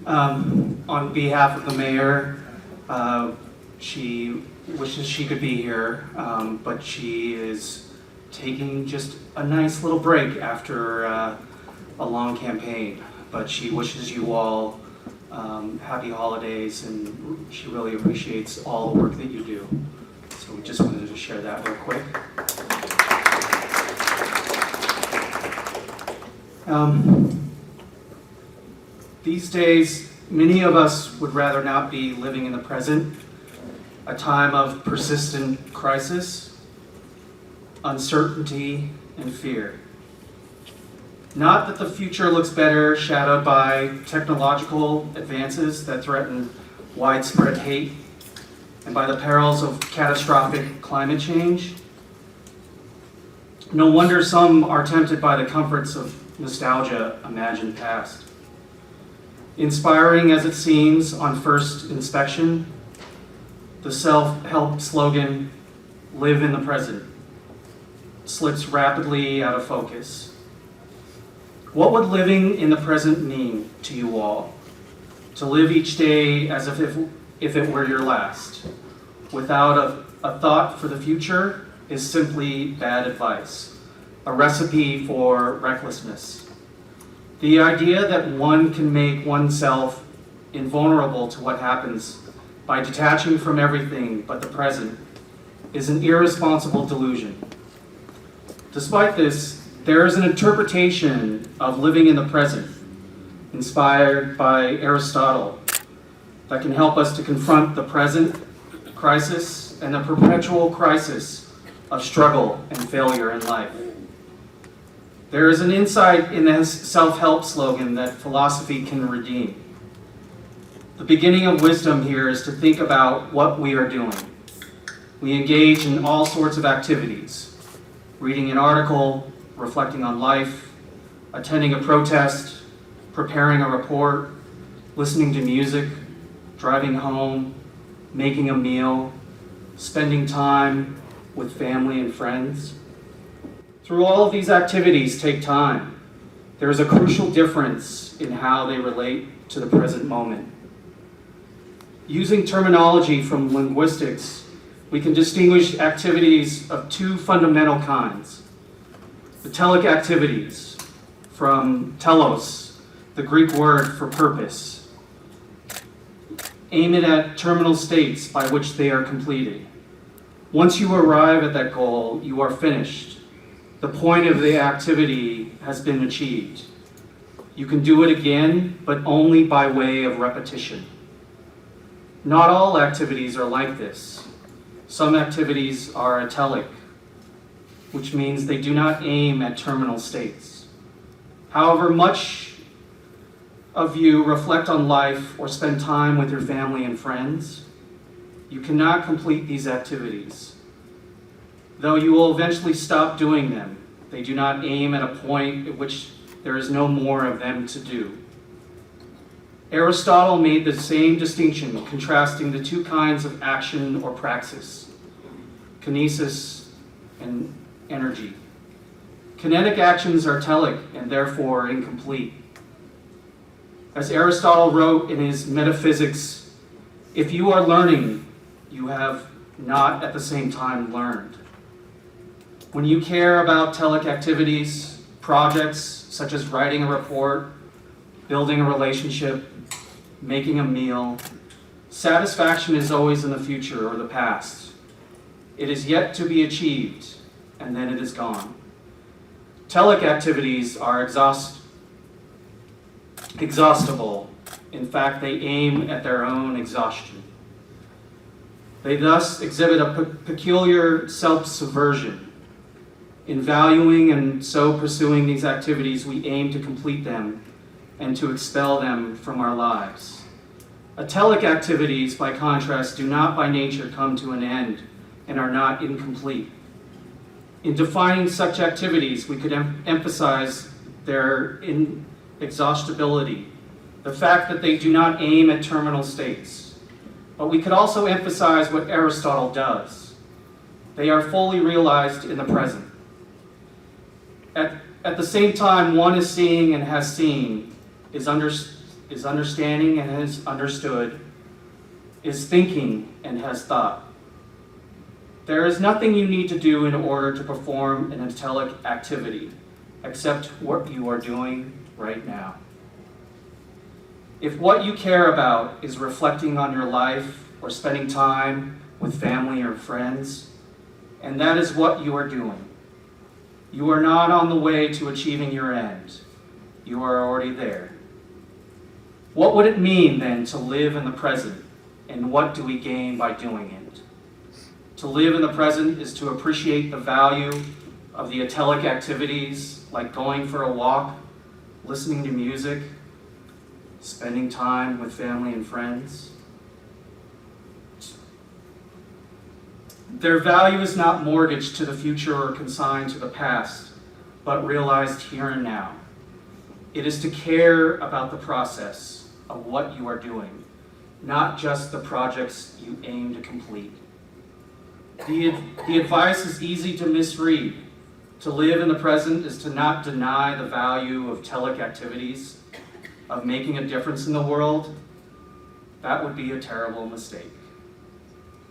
On behalf of the mayor, she wishes she could be here, but she is taking just a nice little break after a long campaign. But she wishes you all happy holidays, and she really appreciates all the work that you do. So we just wanted to share that real quick. These days, many of us would rather not be living in the present, a time of persistent crisis, uncertainty, and fear. Not that the future looks better shadowed by technological advances that threaten widespread hate and by the perils of catastrophic climate change. No wonder some are tempted by the comforts of nostalgia imagined past. Inspiring as it seems on first inspection, the self-help slogan, "Live in the present," slips rapidly out of focus. What would living in the present mean to you all? To live each day as if it were your last, without a thought for the future, is simply bad advice, a recipe for recklessness. The idea that one can make oneself invulnerable to what happens by detaching from everything but the present is an irresponsible delusion. Despite this, there is an interpretation of living in the present, inspired by Aristotle, that can help us to confront the present crisis and the perpetual crisis of struggle and failure in life. There is an insight in the self-help slogan that philosophy can redeem. The beginning of wisdom here is to think about what we are doing. We engage in all sorts of activities: reading an article, reflecting on life, attending a protest, preparing a report, listening to music, driving home, making a meal, spending time with family and friends. Through all of these activities take time. There is a crucial difference in how they relate to the present moment. Using terminology from linguistics, we can distinguish activities of two fundamental kinds. The telic activities, from telos, the Greek word for purpose, aim it at terminal states by which they are completed. Once you arrive at that goal, you are finished. The point of the activity has been achieved. You can do it again, but only by way of repetition. Not all activities are like this. Some activities are atelic, which means they do not aim at terminal states. However much of you reflect on life or spend time with your family and friends, you cannot complete these activities. Though you will eventually stop doing them, they do not aim at a point at which there is no more of them to do. Aristotle made the same distinction, contrasting the two kinds of action or praxis, kinesis and energy. Kinetic actions are telic and therefore incomplete. As Aristotle wrote in his Metaphysics, if you are learning, you have not at the same time learned. When you care about telic activities, projects such as writing a report, building a relationship, making a meal, satisfaction is always in the future or the past. It is yet to be achieved, and then it is gone. Telic activities are exhaustible. In fact, they aim at their own exhaustion. They thus exhibit a peculiar self-subversion. In valuing and so pursuing these activities, we aim to complete them and to expel them from our lives. Atelic activities, by contrast, do not by nature come to an end and are not incomplete. In defining such activities, we could emphasize their inexhaustibility, the fact that they do not aim at terminal states. But we could also emphasize what Aristotle does. They are fully realized in the present. At the same time, one is seeing and has seen is is understanding and has understood, is thinking and has thought. There is nothing you need to do in order to perform an intelligent activity, except what you are doing right now. If what you care about is reflecting on your life or spending time with family or friends, and that is what you are doing, you are not on the way to achieving your end. You are already there. What would it mean then to live in the present, and what do we gain by doing it? To live in the present is to appreciate the value of the italic activities like going for a walk, listening to music, spending time with family and friends. Their value is not mortgaged to the future or consigned to the past, but realized here and now. It is to care about the process of what you are doing, not just the projects you aim to complete. The advice is easy to misread. To live in the present is to not deny the value of telic activities, of making a difference in the world. That would be a terrible mistake.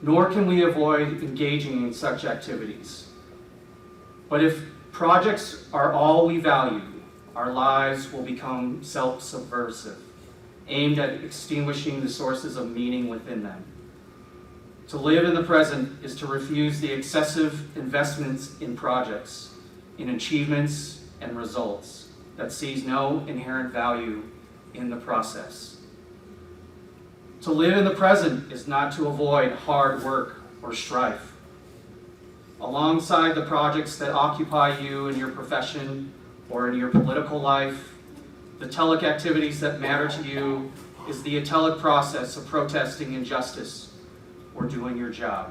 Nor can we avoid engaging in such activities. But if projects are all we value, our lives will become self-subversive, aimed at extinguishing the sources of meaning within them. To live in the present is to refuse the excessive investments in projects, in achievements and results that sees no inherent value in the process. To live in the present is not to avoid hard work or strife. Alongside the projects that occupy you in your profession or in your political life, the telic activities that matter to you is the italic process of protesting injustice or doing your job.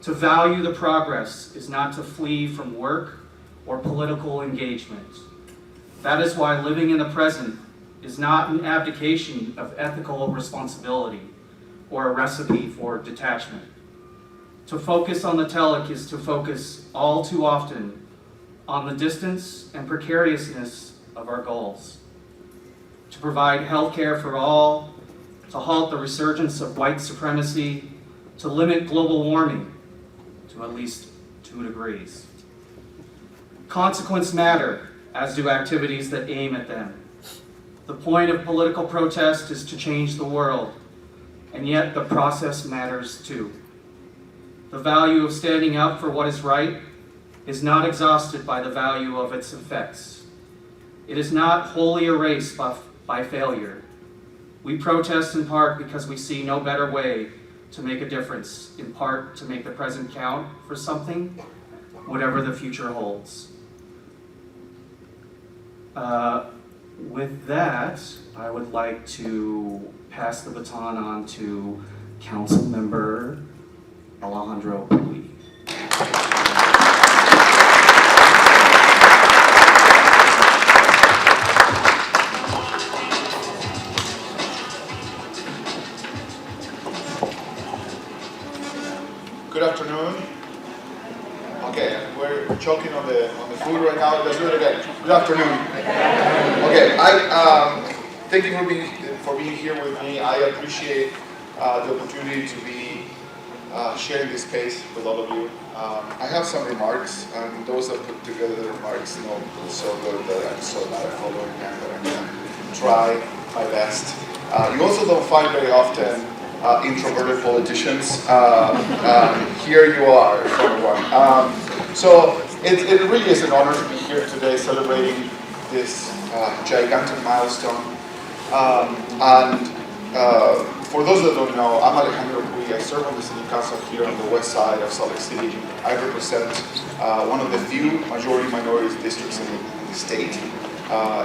To value the progress is not to flee from work or political engagement. That is why living in the present is not an abdication of ethical responsibility or a recipe for detachment. To focus on the telic is to focus all too often on the distance and precariousness of our goals. To provide health care for all, to halt the resurgence of white supremacy, to limit global warming to at least 2 degrees. Consequences matter, as do activities that aim at them. The point of political protest is to change the world, and yet the process matters too. The value of standing up for what is right is not exhausted by the value of its effects. It is not wholly erased by failure. We protest in part because we see no better way to make a difference, in part to make the present count for something, whatever the future holds. With that, I would like to pass the baton on to Council Member Alejandro Uli. Good afternoon. Okay, we're choking on the food right now. Let's do it again. Good afternoon. Okay, thank you for being here with me. I appreciate the opportunity to be sharing this space with all of you. I have some remarks, and those that put together the remarks know so good that I'm so bad at following them that I'm going to try my best. You also don't find very often introverted politicians. Here you are, everyone. So it really is an honor to be here today celebrating this gigantic milestone. For those that don't know, I'm Alejandro Puy. I serve on the City Council here on the west side of Salt Lake City. I represent one of the few majority-minority districts in the state.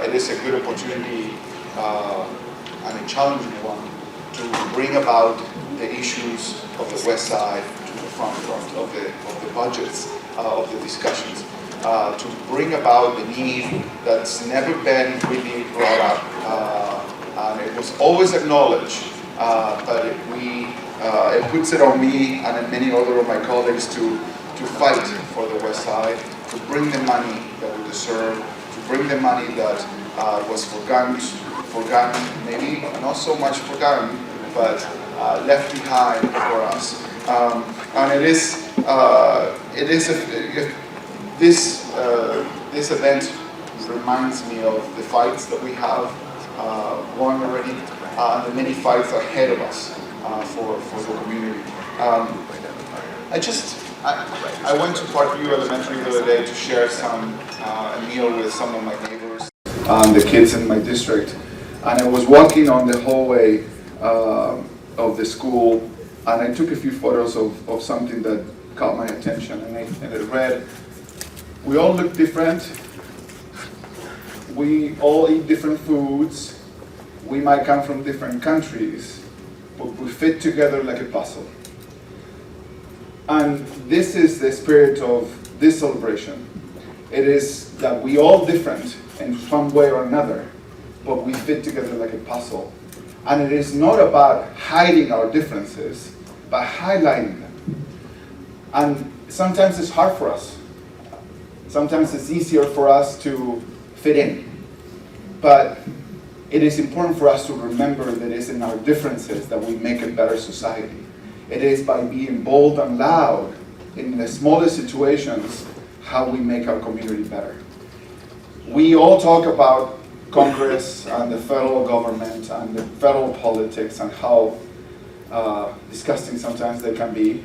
It is a good opportunity and a challenging one to bring about the issues of the west side to the front of the budgets, of the discussions, to bring about the need that's never been really brought up. And it was always acknowledged, but it puts it on me and on many other of my colleagues to fight for the west side, to bring the money that we deserve, to bring the money that was forgotten forgotten, maybe not so much forgotten, but left behind for us. And this event reminds me of the fights that we have won already, and the many fights ahead of us for the community. I went to Parkview Elementary the other day to share a meal with some of my neighbors, the kids in my district, and I was walking on the hallway of the school, and I took a few photos of something that caught my attention, and it read, "We all look different, we all eat different foods, we might come from different countries, but we fit together like a puzzle." And this is the spirit of this celebration. It is that we all different in some way or another, but we fit together like a puzzle. And it is not about hiding our differences, but highlighting them. And sometimes it's hard for us. Sometimes it's easier for us to fit in. But it is important for us to remember that it's in our differences that we make a better society. It is by being bold and loud in the smallest situations how we make our community better. We all talk about Congress and the federal government and the federal politics and how disgusting sometimes they can be.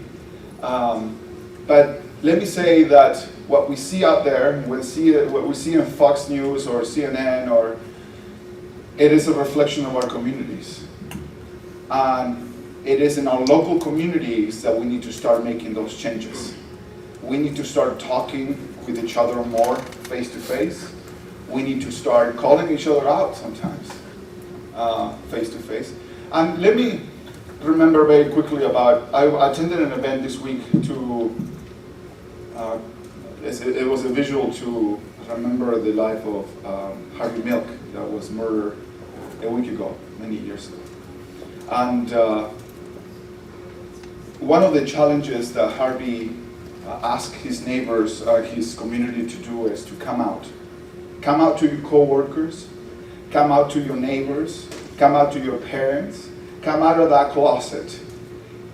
But let me say that what we see out there, what we see in Fox News or CNN, it is a reflection of our communities. And it is in our local communities that we need to start making those changes. We need to start talking with each other more face to face. We need to start calling each other out sometimes, face to face. And let me remember very quickly I attended an event this week it was a visual to remember the life of Harvey Milk that was murdered a week ago, many years ago. And one of the challenges that Harvey asked his neighbors, his community to do is to come out. Come out to your co-workers, come out to your neighbors, come out to your parents, come out of that closet.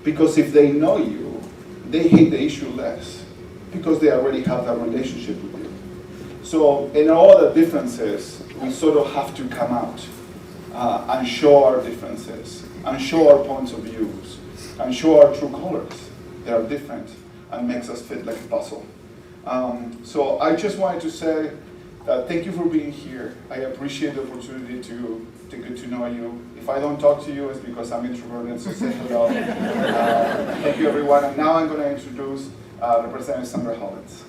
Because if they know you, they hate the issue less, because they already have that relationship with you. So in all the differences, we sort of have to come out and show our differences, and show our points of views, and show our true colors. They are different and makes us fit like a puzzle. So I just wanted to say thank you for being here. I appreciate the opportunity to get to know you. If I don't talk to you, it's because I'm introverted, so say hello. Thank you, everyone. And now I'm going to introduce Representative Sandra Hollins.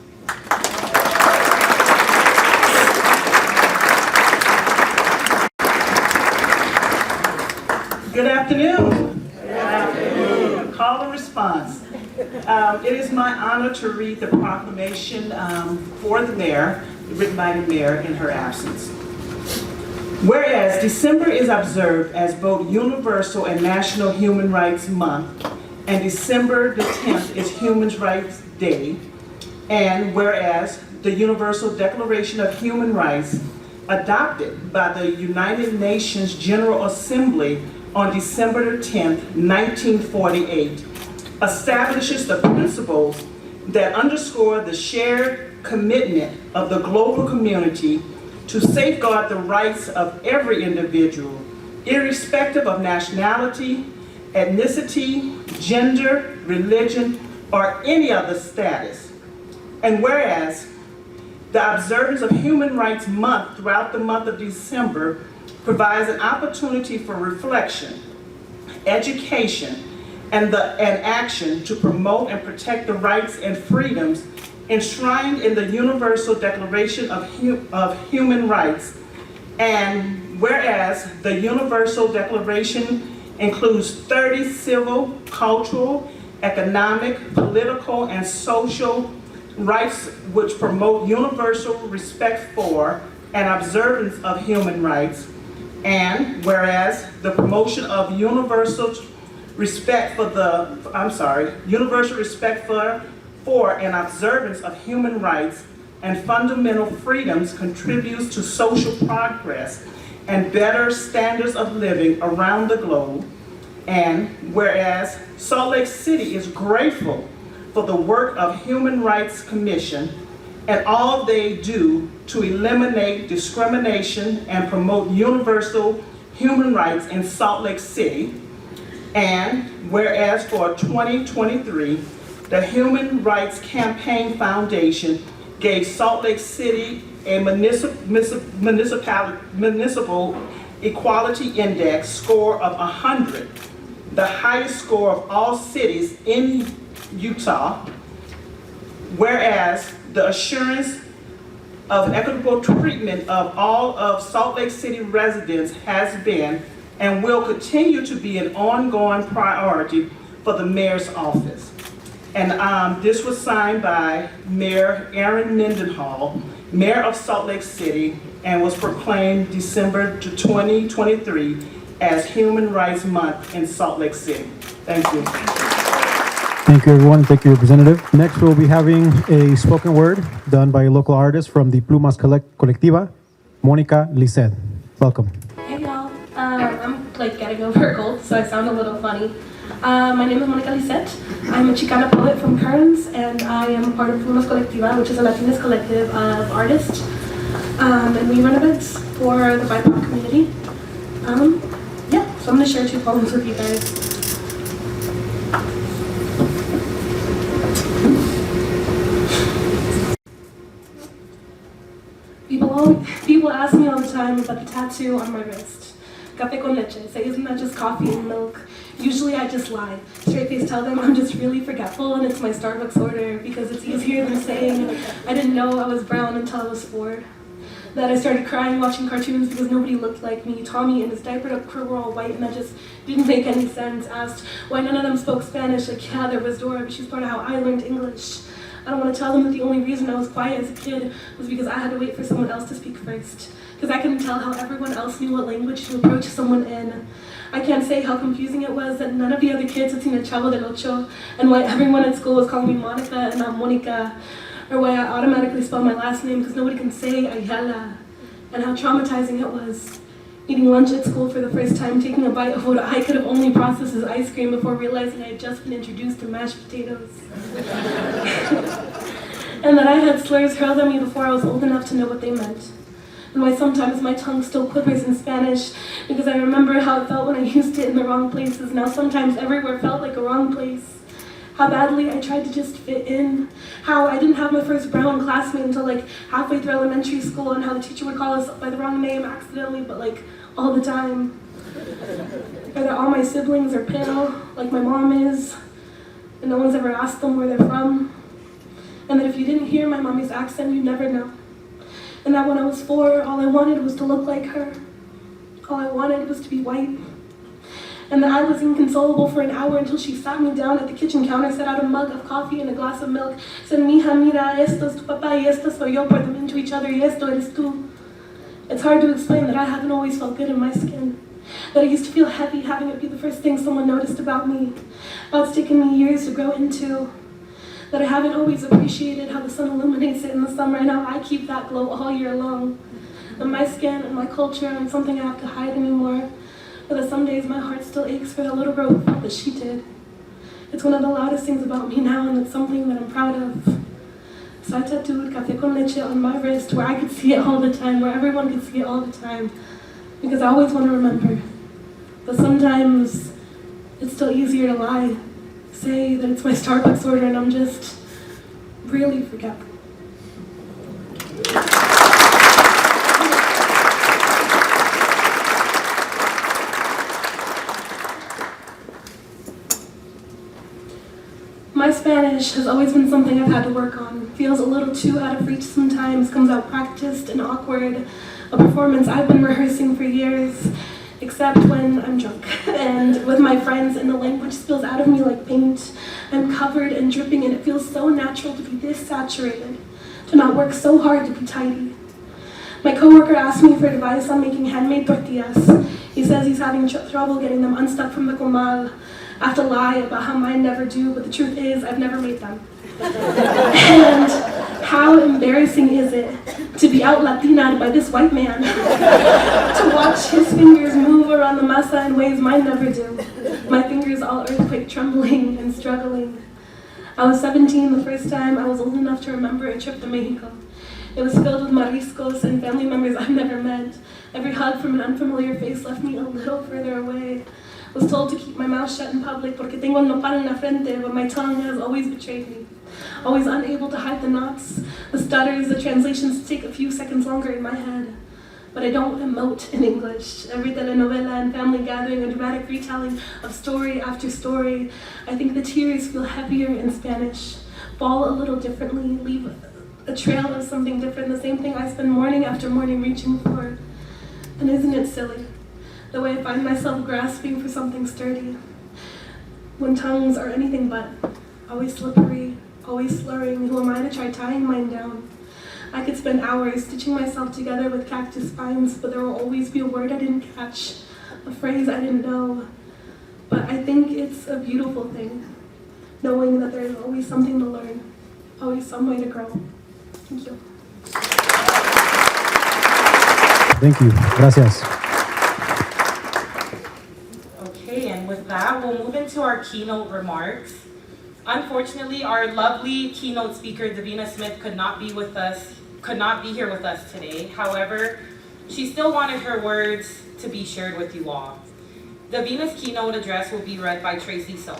Good afternoon. Good afternoon. Call and response. It is my honor to read the proclamation for the mayor, written by the mayor in her absence. Whereas December is observed as both Universal and National Human Rights Month, and December the 10th is Human Rights Day, and whereas the Universal Declaration of Human Rights, adopted by the United Nations General Assembly on December 10, 1948, establishes the principles that underscore the shared commitment of the global community to safeguard the rights of every individual, irrespective of nationality, ethnicity, gender, religion, or any other status. And whereas the observance of Human Rights Month throughout the month of December provides an opportunity for reflection, education, and action to promote and protect the rights and freedoms enshrined in the Universal Declaration of Human Rights. And whereas the Universal Declaration includes 30 civil, cultural, economic, political, and social rights which promote universal respect for and observance of human rights. And whereas the promotion of universal respect for and observance of human rights and fundamental freedoms contributes to social progress and better standards of living around the globe. And whereas Salt Lake City is grateful for the work of Human Rights Commission and all they do to eliminate discrimination and promote universal human rights in Salt Lake City. And whereas for 2023, the Human Rights Campaign Foundation gave Salt Lake City a municipal equality index score of 100, the highest score of all cities in Utah. Whereas the assurance of equitable treatment of all of Salt Lake City residents has been and will continue to be an ongoing priority for the mayor's office. And this was signed by Mayor Aaron Mendenhall, Mayor of Salt Lake City, and was proclaimed December 2023 as Human Rights Month in Salt Lake City. Thank you. Thank you, everyone. Thank you, Representative. Next, we'll be having a spoken word done by a local artist from the Plumas Colectiva, Monica Lisset. Welcome. Hey, y'all. I'm like getting over a cold, so I sound a little funny. My name is Monica Lisset. I'm a Chicana poet from Kearns, and I am part of Plumas Colectiva, which is a Latinas collective of artists. And we run events for the BIPOC community. Yeah, so I'm going to share 2 poems with you guys. People ask me all the time about the tattoo on my wrist. Café con leche. Say, isn't that just coffee and milk? Usually I just lie. Straight face tell them I'm just really forgetful and it's my Starbucks order because it's easier than saying I didn't know I was brown until I was 4. That I started crying watching cartoons because nobody looked like me. Tommy and his diapered up crew were all white and that just didn't make any sense. Asked why none of them spoke Spanish. Like, yeah, there was Dora, but she's part of how I learned English. I don't want to tell them that the only reason I was quiet as a kid was because I had to wait for someone else to speak first. Because I couldn't tell how everyone else knew what language to approach someone in. I can't say how confusing it was that none of the other kids had seen a Chavo del Ocho, and why everyone at school was calling me Monica and not Monica, or why I automatically spelled my last name because nobody can say Ayala, and how traumatizing it was. Eating lunch at school for the first time, taking a bite of what I could have only processed as ice cream before realizing I had just been introduced to mashed potatoes. And that I had slurs hurled at me before I was old enough to know what they meant. And why sometimes my tongue still quivers in Spanish because I remember how it felt when I used it in the wrong places. Now sometimes everywhere felt like a wrong place. How badly I tried to just fit in. How I didn't have my first brown classmate until like halfway through elementary school, and how the teacher would call us by the wrong name accidentally, but like all the time. Or that all my siblings are pale, like my mom is, and no one's ever asked them where they're from. And that if you didn't hear my mommy's accent, you'd never know. And that when I was 4, all I wanted was to look like her. All I wanted was to be white. And that I was inconsolable for an hour until she sat me down at the kitchen counter, set out a mug of coffee and a glass of milk, said, Mija, mira, esto es tu papá y esto soy yo, pour them into each other y esto eres tú. It's hard to explain that I haven't always felt good in my skin. That I used to feel heavy having it be the first thing someone noticed about me. How it's taken me years to grow into. That I haven't always appreciated how the sun illuminates it in the summer and how I keep that glow all year long. And my skin and my culture aren't something I have to hide anymore. But that some days my heart still aches for the little girl who felt that she did. It's one of the loudest things about me now, and it's something that I'm proud of. So I tattooed Café con leche on my wrist where I could see it all the time, where everyone could see it all the time. Because I always want to remember. But sometimes it's still easier to lie. Say that it's my Starbucks order and I'm just really forgetful. My Spanish has always been something I've had to work on. Feels a little too out of reach sometimes, comes out practiced and awkward. A performance I've been rehearsing for years, except when I'm drunk. And with my friends and the language spills out of me like paint. I'm covered and dripping and it feels so natural to be this saturated, to not work so hard to be tidy. My coworker asked me for advice on making handmade tortillas. He says he's having trouble getting them unstuck from the comal. I have to lie about how mine never do, but the truth is I've never made them. And how embarrassing is it to be out Latina'd by this white man? To watch around the masa in ways mine never do. My fingers all earthquake trembling and struggling. I was 17 the first time I was old enough to remember a trip to Mexico. It was filled with mariscos and family members I've never met. Every hug from an unfamiliar face left me a little further away. I was told to keep my mouth shut in public porque tengo un nopal en la frente, but my tongue has always betrayed me. Always unable to hide the knots, the stutters, the translations take a few seconds longer in my head. But I don't emote in English. Every telenovela and family gathering, a dramatic retelling of story after story, I think the tears feel heavier in Spanish, fall a little differently, leave a trail of something different, the same thing I spend morning after morning reaching for. And isn't it silly, the way I find myself grasping for something sturdy, when tongues are anything but, always slippery, always slurring, who am I to try tying mine down? I could spend hours stitching myself together with cactus spines, but there will always be a word I didn't catch, a phrase I didn't know. But I think it's a beautiful thing, knowing that there's always something to learn, always some way to grow. Thank you. Thank you. Gracias. Okay, and with that, we'll move into our keynote remarks. Unfortunately, our lovely keynote speaker, Davina Smith, could not be here with us today. However, she still wanted her words to be shared with you all. Davina's keynote address will be read by Tracy So.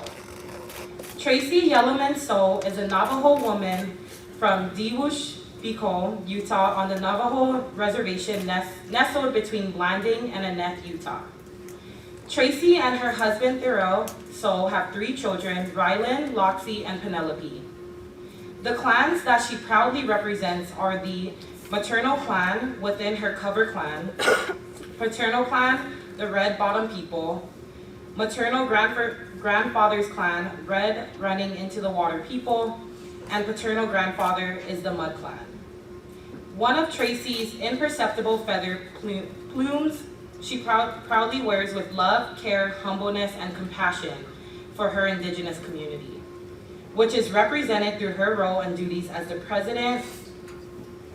Tracy Yellowman So is a Navajo woman from Diwush, Bicol, Utah, on the Navajo reservation nestled between Blanding and Annette, Utah. Tracy and her husband, Thurl So, have 3 children, Rylan, Loxie, and Penelope. The clans that she proudly represents are the maternal clan within her cover clan, paternal clan, the Red Bottom people, maternal grandfather's clan, Red Running Into the Water people, and paternal grandfather is the Mud clan. One of Tracy's imperceptible feather plumes she proudly wears with love, care, humbleness, and compassion for her indigenous community, which is represented through her role and duties as the president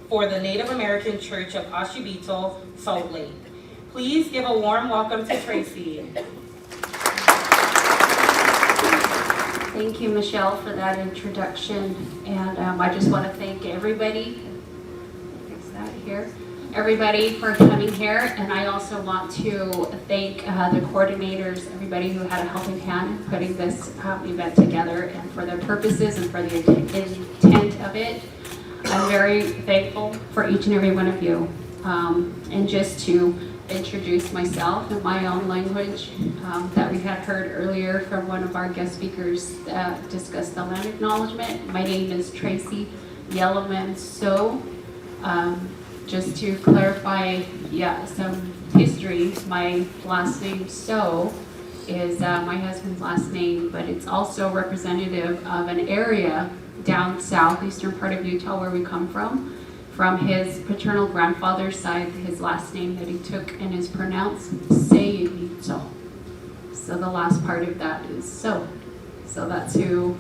for the Native American Church of Ashibito, Salt Lake. Please give a warm welcome to Tracy. Thank you, Michelle, for that introduction. And I just want to thank everybody, everybody for coming here. And I also want to thank the coordinators, everybody who had a helping hand in putting this event together and for their purposes and for the intent of it. I'm very thankful for each and every one of you. And just to introduce myself in my own language that we had heard earlier from one of our guest speakers that discussed the land acknowledgement. My name is Tracy Yellowman So. Just to clarify, some history, my last name So is my husband's last name, but it's also representative of an area down southeastern part of Utah where we come from. From his paternal grandfather's side, his last name that he took and is pronounced Sayito. So the last part of that is So. So that's who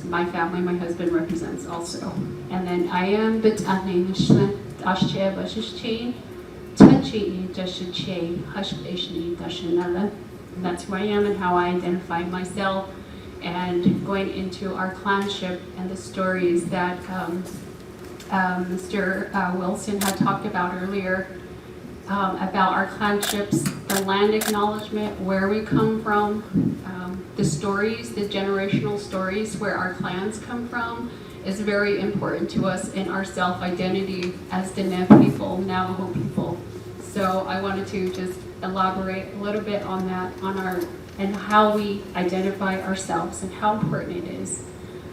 my family, my husband represents also. And then I am Bitane Nishlan Ashche Bashishchi, Tachi Dashiche, Hashbashni Dashanala. And that's who I am and how I identify myself. And going into our clanship and the stories that Mr. Wilson had talked about earlier about our clanships, the land acknowledgement, where we come from, the stories, the generational stories where our clans come from is very important to us in our self-identity as the Navajo people. So I wanted to just elaborate a little bit on that, and how we identify ourselves and how important it is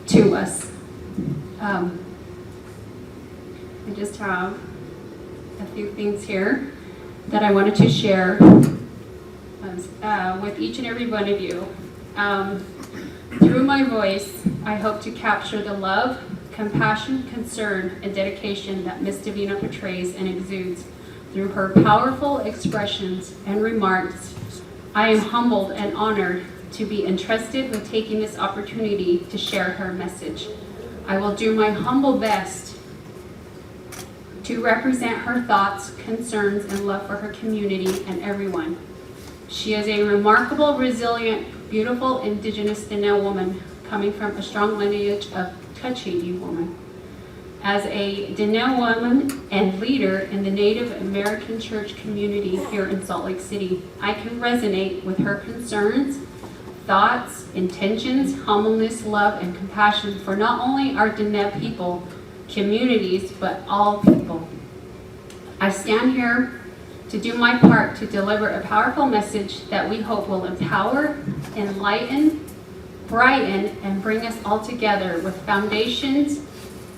to us. I just have a few things here that I wanted to share with each and every one of you. Through my voice, I hope to capture the love, compassion, concern, and dedication that Miss Davina portrays and exudes through her powerful expressions and remarks. I am humbled and honored to be entrusted with taking this opportunity to share her message. I will do my humble best to represent her thoughts, concerns, and love for her community and everyone. She is a remarkable, resilient, beautiful indigenous Diné woman coming from a strong lineage of Tuchéeñi woman. As a Diné woman and leader in the Native American church community here in Salt Lake City, I can resonate with her concerns, thoughts, intentions, humbleness, love, and compassion for not only our Diné people, communities, but all people. I stand here to do my part to deliver a powerful message that we hope will empower, enlighten, brighten, and bring us all together with foundations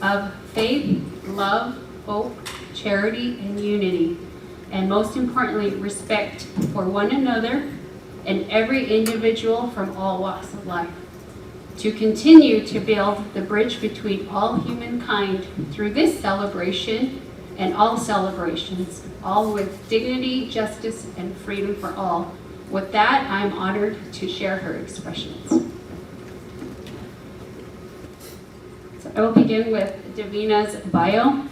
of faith, love, hope, charity, and unity. And most importantly, respect for one another and every individual from all walks of life. To continue to build the bridge between all humankind through this celebration and all celebrations, all with dignity, justice, and freedom for all. With that, I'm honored to share her expressions. So I will begin with Davina's bio.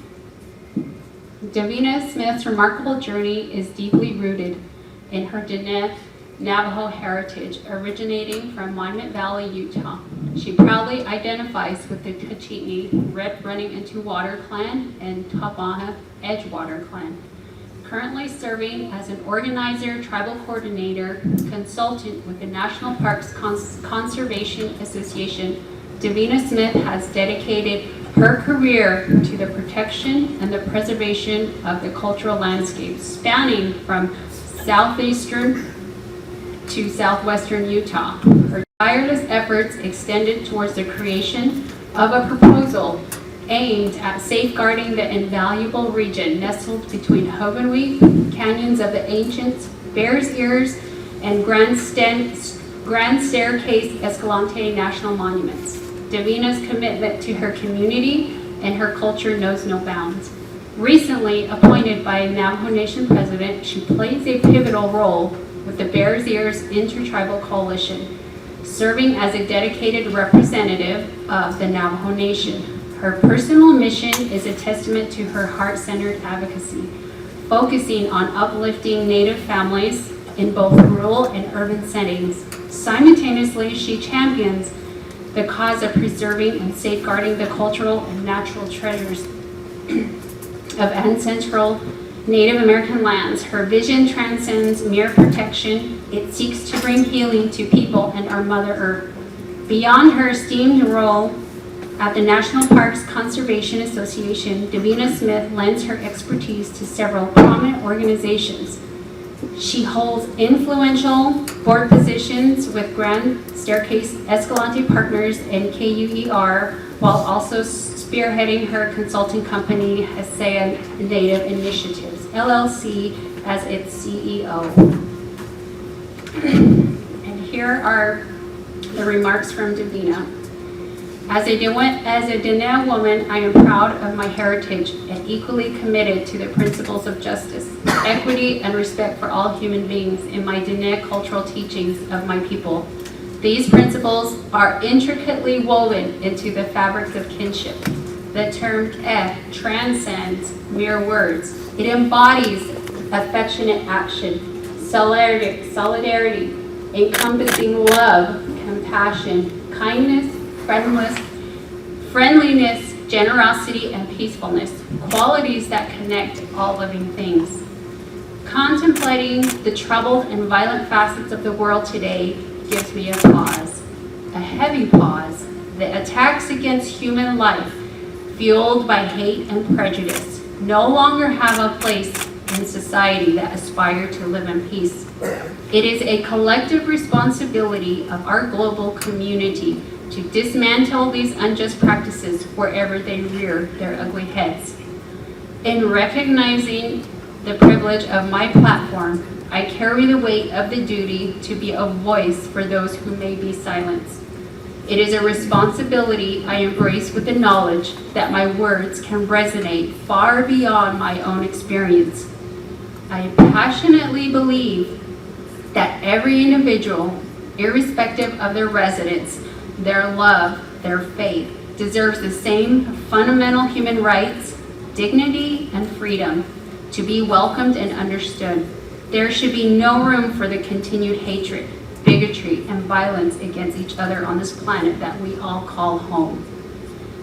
Davina Smith's remarkable journey is deeply rooted in her Diné Navajo heritage, originating from Monument Valley, Utah. She proudly identifies with the Tuchéeñi, Red Running Into Water Clan, and Tabaha Edgewater Clan. Currently serving as an organizer, tribal coordinator, consultant with the National Parks Conservation Association, Davina Smith has dedicated her career to the protection and the preservation of the cultural landscape, spanning from southeastern to southwestern Utah. Her tireless efforts extended towards the creation of a proposal aimed at safeguarding the invaluable region nestled between Hoganweed, Canyons of the Ancients, Bears Ears, and Grand Staircase Escalante National Monuments. Davina's commitment to her community and her culture knows no bounds. Recently appointed by a Navajo Nation president, she plays a pivotal role with the Bears Ears Intertribal Coalition, serving as a dedicated representative of the Navajo Nation. Her personal mission is a testament to her heart-centered advocacy, focusing on uplifting Native families in both rural and urban settings. Simultaneously, she champions the cause of preserving and safeguarding the cultural and natural treasures of ancestral Native American lands. Her vision transcends mere protection. It seeks to bring healing to people and our Mother Earth. Beyond her esteemed role at the National Parks Conservation Association, Davina Smith lends her expertise to several prominent organizations. She holds influential board positions with Grand Staircase Escalante Partners and KUER, while also spearheading her consulting company, Hesea Native Initiatives, LLC, as its CEO. And here are the remarks from Davina. As a Diné woman, I am proud of my heritage and equally committed to the principles of justice, equity, and respect for all human beings in my Diné cultural teachings of my people. These principles are intricately woven into the fabrics of kinship. The term K'e transcends mere words. It embodies affectionate action, solidarity, encompassing love, compassion, kindness, friendliness, generosity, and peacefulness, qualities that connect all living things. Contemplating the troubled and violent facets of the world today gives me a pause, a heavy pause. The attacks against human life, fueled by hate and prejudice, no longer have a place in society that aspire to live in peace. It is a collective responsibility of our global community to dismantle these unjust practices wherever they rear their ugly heads. In recognizing the privilege of my platform, I carry the weight of the duty to be a voice for those who may be silenced. It is a responsibility I embrace with the knowledge that my words can resonate far beyond my own experience. I passionately believe that every individual, irrespective of their residence, their love, their faith, deserves the same fundamental human rights, dignity, and freedom to be welcomed and understood. There should be no room for the continued hatred, bigotry, and violence against each other on this planet that we all call home.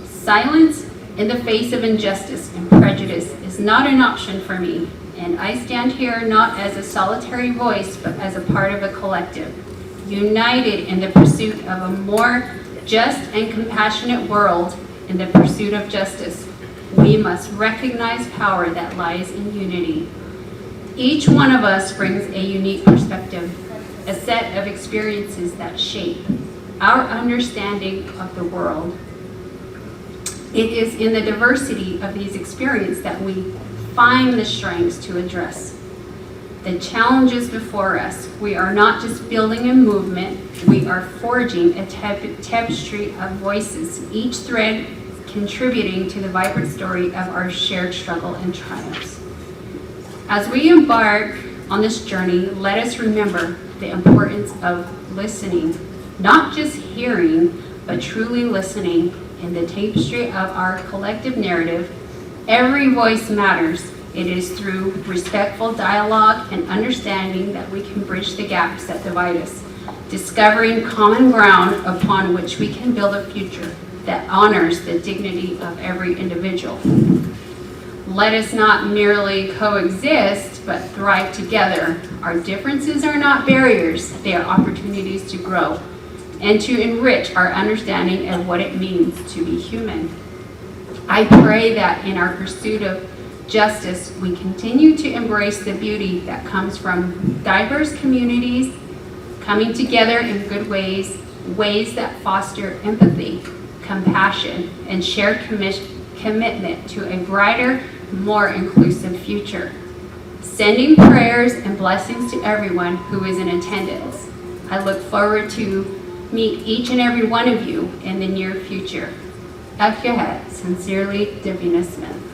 Silence in the face of injustice and prejudice is not an option for me, and I stand here not as a solitary voice, but as a part of a collective, united in the pursuit of a more just and compassionate world. In the pursuit of justice, we must recognize power that lies in unity. Each one of us brings a unique perspective, a set of experiences that shape our understanding of the world. It is in the diversity of these experiences that we find the strengths to address the challenges before us. We are not just building a movement, we are forging a tapestry of voices, each thread contributing to the vibrant story of our shared struggle and triumphs. As we embark on this journey, let us remember the importance of listening, not just hearing, but truly listening in the tapestry of our collective narrative. Every voice matters. It is through respectful dialogue and understanding that we can bridge the gaps that divide us, discovering common ground upon which we can build a future that honors the dignity of every individual. Let us not merely coexist, but thrive together. Our differences are not barriers, they are opportunities to grow and to enrich our understanding of what it means to be human. I pray that in our pursuit of justice, we continue to embrace the beauty that comes from diverse communities coming together in good ways, ways that foster empathy, compassion, and shared commitment to a brighter, more inclusive future. Sending prayers and blessings to everyone who is in attendance. I look forward to meet each and every one of you in the near future. Sincerely, Davina Smith.